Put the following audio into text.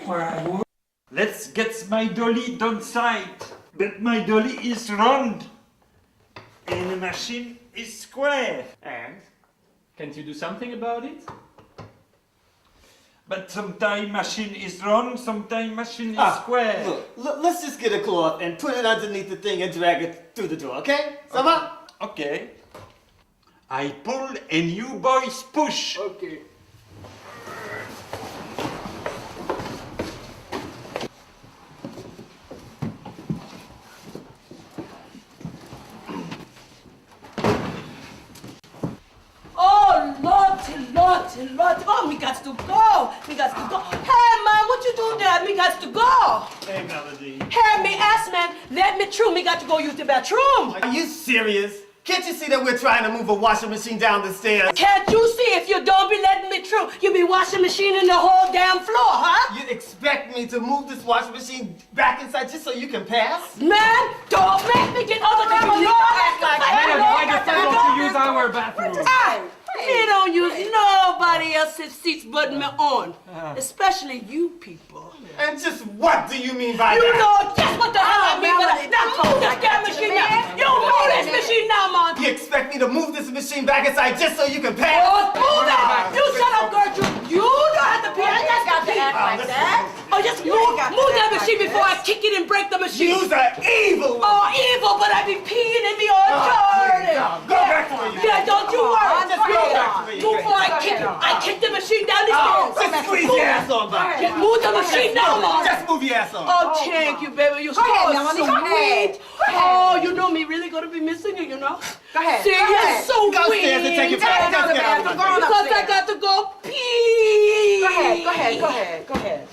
where I work. Let's get my dolly downside. But my dolly is round. And the machine is square. And? Can't you do something about it? But sometimes machine is round, sometimes machine is square. Look, let's just get a cloth and put it underneath the thing and drag it through the door, okay? Sama? Okay. I pull and you boys push. Okay. Lord, oh, me got to go. Me got to go. Hey, man, what you doing there? Me got to go. Hey, Melody. Hey, me ass, man, let me through. Me got to go use the bathroom. Are you serious? Can't you see that we're trying to move a washing machine down the stairs? Can't you see if you don't be letting me through, you be washing machine in the whole damn floor, huh? You expect me to move this washing machine back inside just so you can pass? Man, don't make me get other than you know act like Why the fuck don't you use our bathroom? Me don't use nobody else's seats but my own. Especially you people. And just what do you mean by You that? know just what the hell I mean by that. Now move this damn machine now. You move this machine now, man. You expect me to move this machine back inside just so you can pass? Oh, move that. You shut up, Gertrude. You don't have to pee. I just got to act like that. Oh, just move that machine before I kick it and break the machine. You're evil. Oh, evil, but I be peeing and be all dirty. Go back to where you Yeah, don't you worry. Just go back to where you Move before I kick the machine down the stairs. Just squeeze your ass on back. Just move the machine down, man. Just move your ass on. Oh, thank you, baby. You're so sweet. Oh, you know me really gonna be missing you, you know? Go ahead. See, you're so Go sweet. upstairs and take your bath. Just get out of the Because I got to go pee. Go ahead.